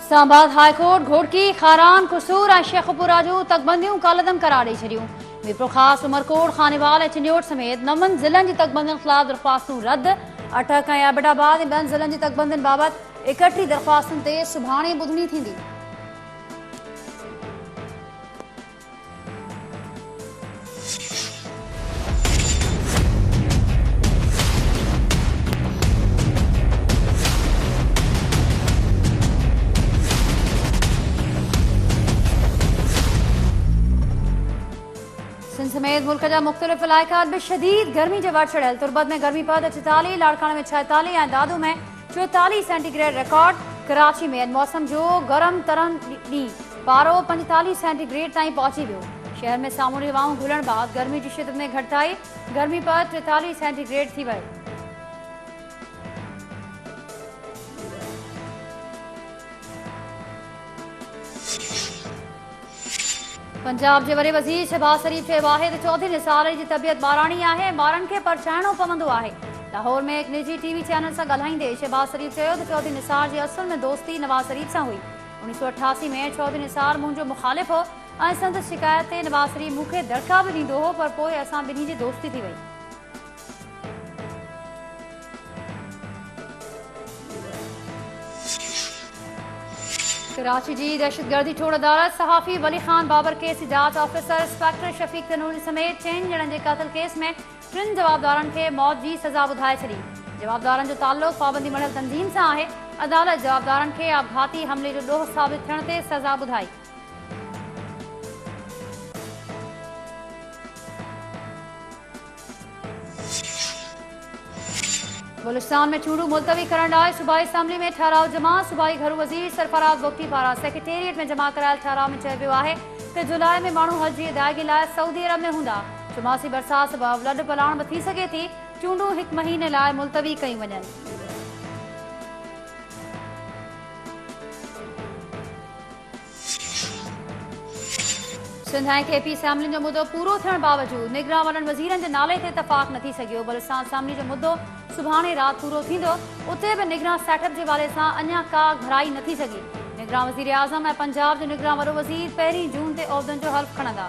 Islamabad high court घोड़की Kharan कसूर और शेखपुराजू तकबंदियों कालदम करार दी छड़ियों। वीपरो खास उमरकोट खानेवाल चिन्योट समेत 9 ज़िलन की तकबंदियों खिलाफ दरख्वास्तों रद्द। अटक ऐं एबटाबाद ऐं 2 ज़िलन की तकबंदियों बाबत 31 दरख्वास्तों ते सुभाणे बुधनी थींदी। सिंध समेत मुल्क जा मुख्तलिफ इलाक़ात में शदीद गर्मी जो वट चढ़ियल। तुरबत में गर्मी पद 44, लाड़काना में 46 ऐं दादू में 44 सेंटीग्रेड रिकॉर्ड। कराची में मौसम जो गरम तरन डी पारो 45 सेंटीग्रेड ताईं पहुंची वियो। शहर में सामूंडी हवाऊं घुलण बाद गर्मी की शिदत में घटिताई। गर्मी पद 43 सेंटीग्रेड थी वियो। पंजाब के वरी वज़ीर शहबाज शरीफ चयो आहे त चौधरी निसार जी तबियत ॿाराणी आहे, ॿारनि खे परछाइणो पवंदो आहे। लाहौर में एक निजी टीवी चैनल से ॻाल्हाईंदे शहबाज शरीफ चयो त चौधरी निसार जी असल में दोस्ती नवाज शरीफ सां हुई। 1988 में चौधरी निसार मुंहिंजो मुखालिफ़ हो ऐं संदसि शिकायत ते नवाज शरीफ मूंखे दड़का भी ॾींदो हो, पर पोइ असां ॿिन्ही जी दोस्ती थी वई। कराची की दहशतगर्दी ठोड़ अदालत सहाफ़ी वली खान बाबर केस की जांच ऑफिसर इंस्पेक्टर शफीक तनूरी समेत 6 ॼणनि के कत्ल केस में 3 जवाबदारनि के मौत की सज़ा ॿुधाए छॾी। जवाबदारनि जो ताल्लुक़ पाबंदी मड़ियल तंज़ीम से आहे। अदालत जवाबदारनि के आपघाती हमले जो ॾोह साबित थियण ते सज़ा ॿुधाई। बलूचिस्तान में चूंडू मुलतवी करण लाइ सूबाई असम्बली में ठहराव जमा। सूबाई घरू वज़ीर सरफराज बुगटी पारां सेक्रेटेरिएट में जमा करायल ठहराव में चयो वियो आहे त जुलाई में माण्हू हज जी अदायगी लाइ सऊदी अरब में हूंदा। चुमासी बरसात सबबि लॾ पलाण बि थी सघे थी। चूंडू 1 महीने लाइ मुलतवी कयूं वञनि। सिंध ऐं केपी असम्बली जो मुद्दो पूरो थियण बावजूद निगरान वॾनि वज़ीरनि जे नाले ते इतफ़ाक़ न थी सघियो। बलूचिस्तान असम्बली जो मुद्दो सुभाणे रात पूरो थींदो। उते भी निगरान सेटअप के हवाले से अञा का घराई न थी सघी। निगरान वज़ीर आज़म ऐं पंजाब जो निगरान वॾो वज़ीर 1 जून ते उहिदनि जो हल्फ़ खणंदा।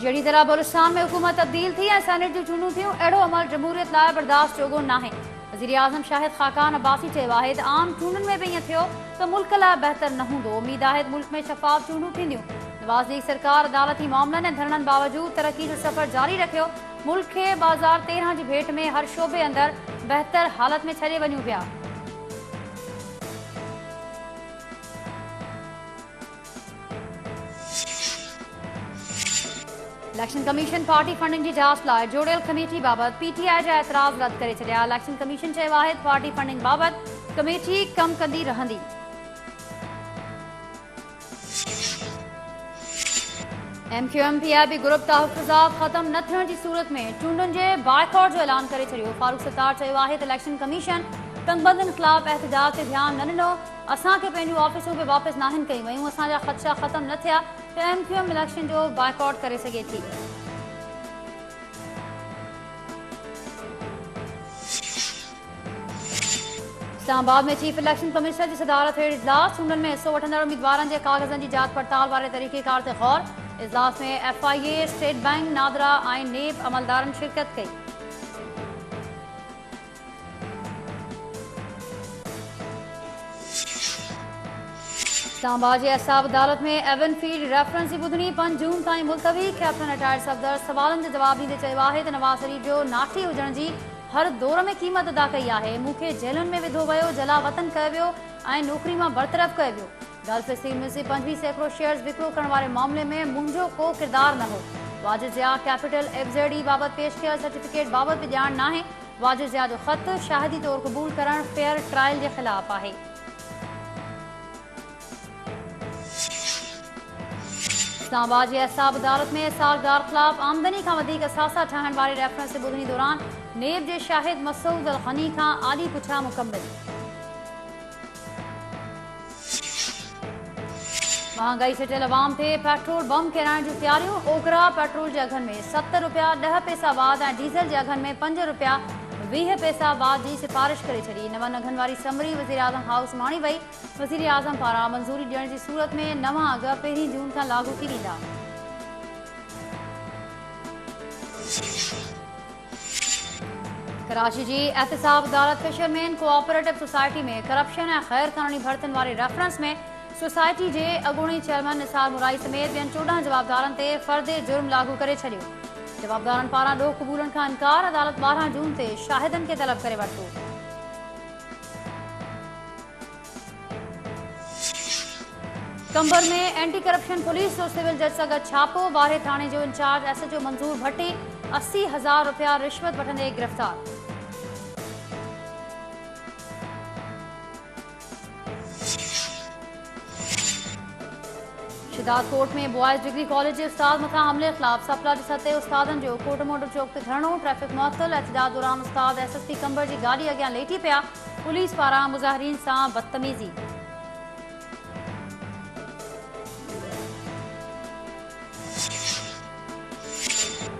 जहिड़ी तरह बलूचिस्तान में हुकूमत तब्दील थी ऐं सेनेट जूं चूंडूं थियूं, अहिड़ो अमल जमहूरियत लाइ बर्दाश्त जोॻो नाहे। वज़ीर आज़म शाहिद ख़ाकान अब्बासी चयो आहे त आम चूंडुनि में भी ईअं थियो त मुल्क लाइ बहितर न हूंदो। उम्मीद आहे त मुल्क में शफ़ाफ़ चूंडूं थींदियूं। नवाज़ लीग सरकार अदालती मामलनि ऐं धरणनि बावजूद तरक्की जो सफ़र जारी रखियो। मुल्क खे 2013 जी भेट में हर शोबे अंदर बहितर हालत में छॾे वञूं पिया। इलेक्शन कमीशन पार्टी फंडिंग की जांच लाइ जोड़ियल कमेटी बाबत PTI जा एतराज़ रद्द करे छॾिया। इलेक्शन कमीशन चयो आहे त पार्टी फंडिंग बाबत कमेटी कम कंदी रहंदी। MQM-PI भी ग्रुप तहफ़्फ़ुज़ात ख़त्म न थियण जी सूरत में चूंडुनि जे बाइकॉट जो ऐलान करे छॾियो। फारूक सत्तार चयो आहे त इलेक्शन कमीशन तंगबंदियुनि ख़िलाफ़ एहतजाज ते ध्यानु न ॾिनो। असांखे पंहिंजूं ऑफिसूं बि वापसि नाहिन कयूं वयूं। असांजा ख़दशा ख़त्म न थिया त MQM इलेक्शन जो बाइकॉट करे सघे थी। इस्लामाबाद में चीफ इलेक्शन कमिश्नर की सदारत हेठि इजलास। चूंडुनि में हिस्सो वठंदड़ उम्मीदवारनि जे कागज़नि जी जांच पड़ताल वारे तरीक़ेकार ते गौर। इजलास में FIA, स्टेट बैंक, नादरा ऐं नेब अमलदारनि शिरकत कई। इस्लामाबाद जी एहसाब अदालत में एवन फील्ड रेफरेंस की ॿुधणी 5 जून ताईं मुलतवी। कैप्टन रिटायर्ड सफ़दर सवालनि जो जवाब ॾींदे चयो आहे त नवाज़ शरीफ जो नाठी हुजण जी हर दौर में क़ीमत अदा कई आहे। मूंखे जेलुनि में विधो वियो, जला वतन कयो वियो ऐं नौकरी मां बरतरफ़ कयो वियो। गल्फ स्टील मिल्स जी 25% शेयर्स विक्रो करण वारे मामले में मुंहिंजो को किरदार न हो। वाजिद ज़िया कैपिटल FZE बाबत पेश कयल सर्टिफिकेट बाबत भी ॼाण नाहे। वाजिद ज़िया जो ख़त शाहिदी तौर क़बूल करण फेयर ट्रायल के ख़िलाफ़ आहे। इस्लामाबाद जी एहसाब अदालत में सालगार खिलाफ आमदनी का वधीक असासा ठहण वाले रेफरेंस से ॿुधणी दौरान नेब के शाहिद मसूद अल गनी का आली पुछा मुकम्मिल। महंगाई से टिल अवाम थे पेट्रोल बम किराइण जूं तैयारियूं। ओकरा पेट्रोल के अघन में 70 रुपया 10 पैसा वाध ऐं डीज़ल के अघन में 5 रुपया 20 पैसा वाध की सिफारिश करे छड़ी। नवन अघन वाली समरी वज़ीर आज़म हाउस माणी वई। वज़ीर आज़म पारां मंजूरी ॾियण की सूरत में नवां अघ 1 जून का लागू थी वेंदा। कराची की एहतसाब अदालत फिशरमैन कोऑपरेटिव सोसाइटी में करप्शन और खैर कानूनी भर्तन वाले रेफरेंस में सोसाइटी के अॻूणी चेयरमैन निसार मुराई समेत ॿियनि 14 जवाबदारनि ते फ़र्दे जुर्म लागू करे छॾियो। जवाबदारनि पारां ॾोह क़बूलनि खां इनकार। अदालत 12 जून ते शाहिदनि खे तलब करे वरितो। कंबर में एंटी करप्शन पुलिस और सिविल जज सां गॾु छापो। बारे थाने जो इंचार्ज SHO मंजूर भट्टी 80,000 रुपया रिश्वत वठंदे गिरफ्तार। शिदात कोर्ट में बॉयज़ डिग्री कॉलेज के उस्ताद मथा हमले खिलाफ सपला के सते उस्तादन जो कोट मोटर चौक ते धरणो। ट्रैफिक मुअत्तल। एहतजाज दौरान उस्ताद SSP कंबर की गाड़ी अॻियां लेटी पिया। पुलिस पारां मुज़ाहिरीन सां बदतमीज़ी।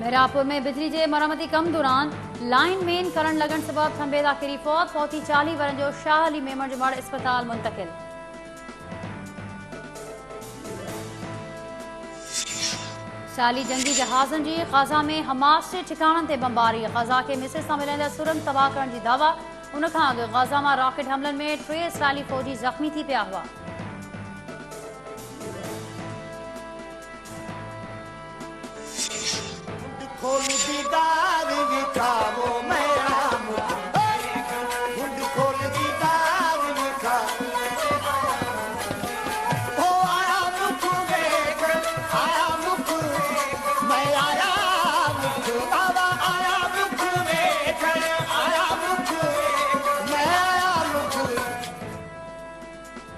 मेहरापुर में बिजली के मरम्मती कम दौरान लाइन मेन करंट लगन सबब थंबेला किरी फौत। फौती 40 वरन जो शाह अली मेमन जो मड़ अस्पताल मुंतकिल। साली जंगी जहाज़न की गजा में हमास के ठिकानन ते बमबारी। गजा के मिस्र से मिलंदड़ सुरंग तबाह करण की दावा। उन खां अॻु गजा में रॉकेट हमलन में 3 इसराइली फौजी जख्मी थी पिया हुआ।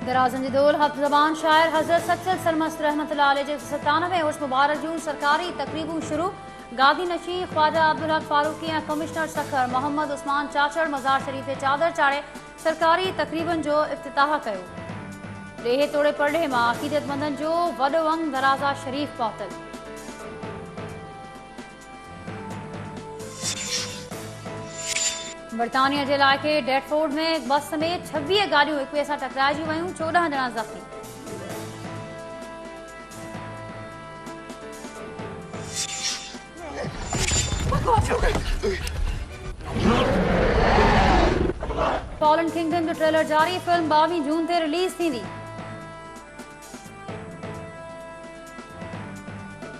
दराजन जी दोल हफ्त ज़बान शायर हज़रत सचल सरमस्त रहमतुल्लाह अलैह जे 97 उर्स मुबारक जूं सरकारी तकरीबूं शुरू। गादी नशी ख्वाजा अब्दुल हक फारूकी और कमिश्नर सखर मोहम्मद उस्मान चाचड़ मज़ार शरीफ ते चादर चाढ़े सरकारी तकरीबन जो इफ्तिताह कयो। ॾेहे तोड़े परॾे मां अक़ीदतमंदन जो वॾो अंग दराजा शरीफ पहुतल। बरतानिया के इलाके डेडफोर्ड में बस समेत 26 गाड़ियों एक ॿिए सां टकराइजी वयूं। 14 ॼणा ज़ख़्मी। फॉलन किंगडम जो ट्रेलर जारी। फिल्म 22 जून ते रिलीज थींदी।